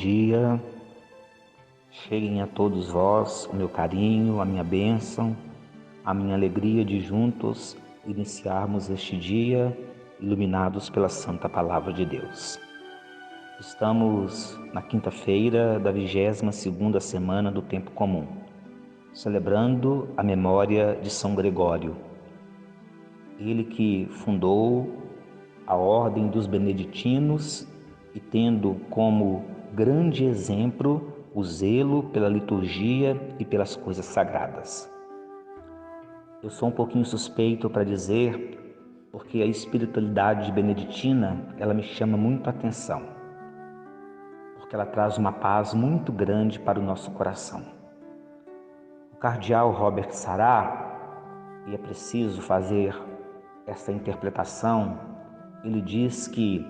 dia. Cheguem a todos vós o meu carinho, a minha bênção, a minha alegria de juntos iniciarmos este dia iluminados pela Santa Palavra de Deus. Estamos na quinta-feira da 22ª semana do Tempo Comum, celebrando a memória de São Gregório. Ele que fundou a Ordem dos Beneditinos e tendo como grande exemplo o zelo pela liturgia e pelas coisas sagradas. Eu sou um pouquinho suspeito para dizer, porque a espiritualidade beneditina, ela me chama muito a atenção, porque ela traz uma paz muito grande para o nosso coração. O cardeal Robert Sará, e é preciso fazer essa interpretação, ele diz que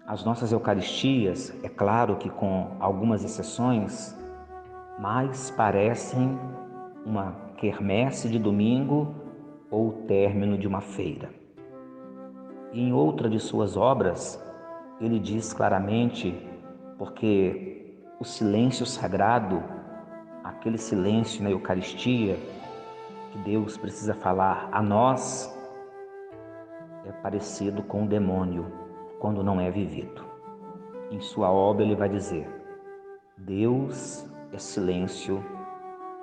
as nossas Eucaristias, é claro que com algumas exceções, mais parecem uma quermesse de domingo ou o término de uma feira. E em outra de suas obras, ele diz claramente, porque o silêncio sagrado, aquele silêncio na Eucaristia, que Deus precisa falar a nós, é parecido com o demônio quando não é vivido. Em sua obra ele vai dizer: Deus é silêncio,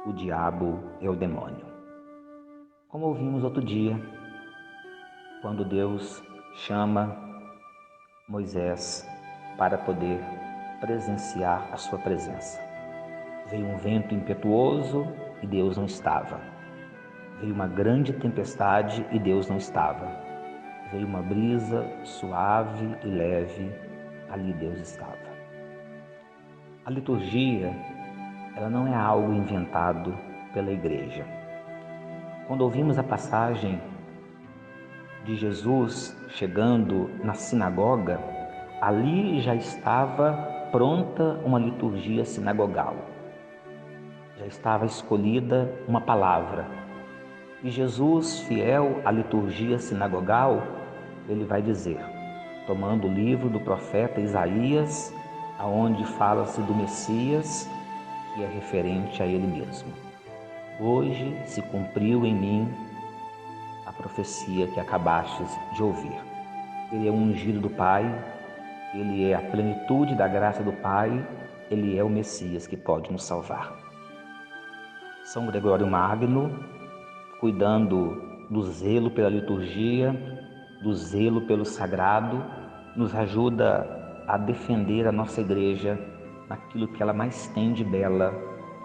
o diabo é o demônio. Como ouvimos outro dia, quando Deus chama Moisés para poder presenciar a sua presença. Veio um vento impetuoso e Deus não estava. Veio uma grande tempestade e Deus não estava. Veio uma brisa suave e leve, ali Deus estava. A liturgia, ela não é algo inventado pela igreja. Quando ouvimos a passagem de Jesus chegando na sinagoga, ali já estava pronta uma liturgia sinagogal. Já estava escolhida uma palavra. E Jesus, fiel à liturgia sinagogal, ele vai dizer, tomando o livro do profeta Isaías, aonde fala-se do Messias, que é referente a ele mesmo. Hoje se cumpriu em mim a profecia que acabastes de ouvir. Ele é o ungido do Pai, ele é a plenitude da graça do Pai, ele é o Messias que pode nos salvar. São Gregório Magno, cuidando do zelo pela liturgia, do zelo pelo sagrado, nos ajuda a defender a nossa igreja naquilo que ela mais tem de bela,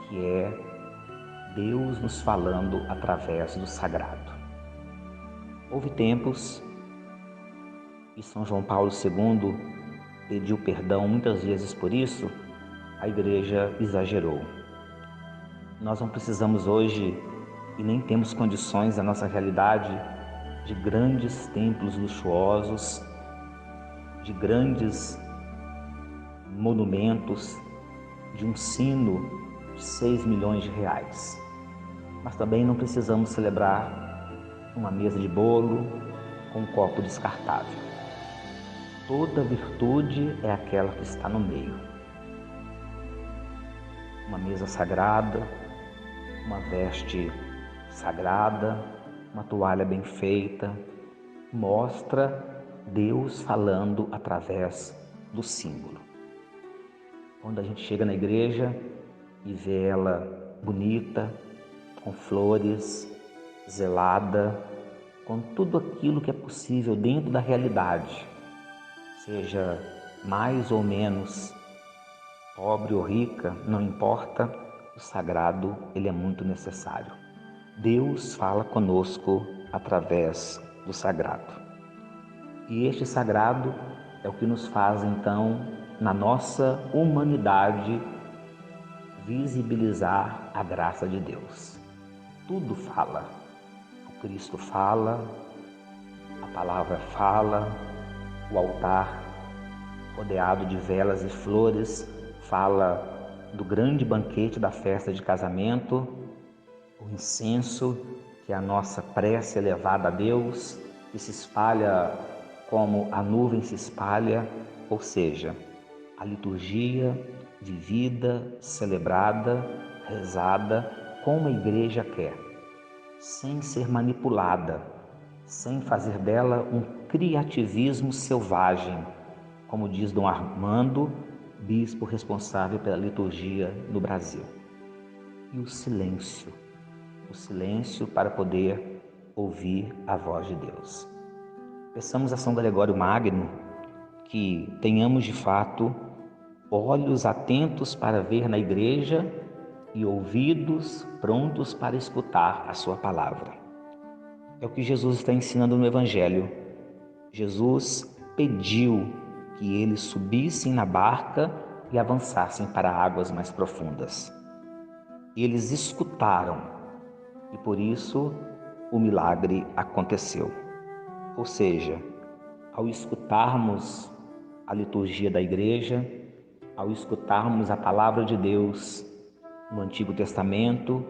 que é Deus nos falando através do sagrado. Houve tempos, e São João Paulo II pediu perdão muitas vezes por isso, a igreja exagerou. Nós não precisamos hoje, e nem temos condições na nossa realidade, de grandes templos luxuosos, de grandes monumentos, de um sino de 6 milhões de reais. Mas também não precisamos celebrar uma mesa de bolo com um copo descartável. Toda virtude é aquela que está no meio. Uma mesa sagrada, uma veste sagrada, uma toalha bem feita, mostra Deus falando através do símbolo. Quando a gente chega na igreja e vê ela bonita, com flores, zelada, com tudo aquilo que é possível dentro da realidade, seja mais ou menos pobre ou rica, não importa, o sagrado ele é muito necessário. Deus fala conosco através do sagrado. E este sagrado é o que nos faz então, na nossa humanidade, visibilizar a graça de Deus. Tudo fala. O Cristo fala, a palavra fala, o altar rodeado de velas e flores fala do grande banquete da festa de casamento, o incenso, que é a nossa prece elevada a Deus, que se espalha como a nuvem se espalha, ou seja, a liturgia vivida, celebrada, rezada, como a Igreja quer, sem ser manipulada, sem fazer dela um criativismo selvagem, como diz Dom Armando, bispo responsável pela liturgia no Brasil. E o silêncio para poder ouvir a voz de Deus. Peçamos a São Gregório Magno que tenhamos de fato olhos atentos para ver na Igreja e ouvidos prontos para escutar a sua palavra. É o que Jesus está ensinando no Evangelho. Jesus pediu que eles subissem na barca e avançassem para águas mais profundas. E eles escutaram e por isso o milagre aconteceu. Ou seja, ao escutarmos a liturgia da Igreja, ao escutarmos a palavra de Deus no Antigo Testamento,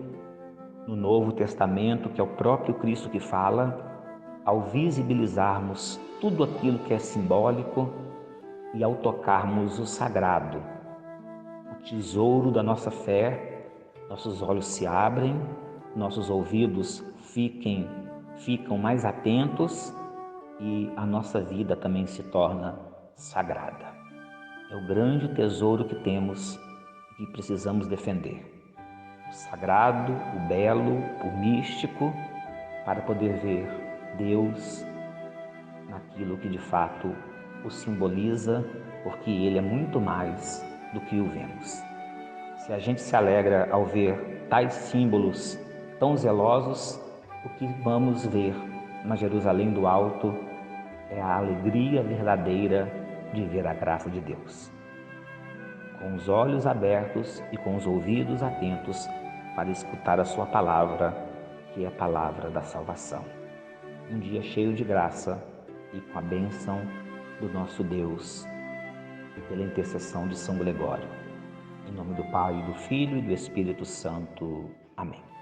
no Novo Testamento, que é o próprio Cristo que fala, ao visibilizarmos tudo aquilo que é simbólico e ao tocarmos o sagrado, o tesouro da nossa fé, nossos olhos se abrem, nossos ouvidos ficam mais atentos e a nossa vida também se torna sagrada. É o grande tesouro que temos e que precisamos defender. O sagrado, o belo, o místico, para poder ver Deus naquilo que de fato o simboliza, porque Ele é muito mais do que o vemos. Se a gente se alegra ao ver tais símbolos tão zelosos, o que vamos ver na Jerusalém do Alto é a alegria verdadeira de ver a graça de Deus. Com os olhos abertos e com os ouvidos atentos para escutar a sua palavra, que é a palavra da salvação. Um dia cheio de graça e com a bênção do nosso Deus e pela intercessão de São Gregório. Em nome do Pai, do Filho e do Espírito Santo. Amém.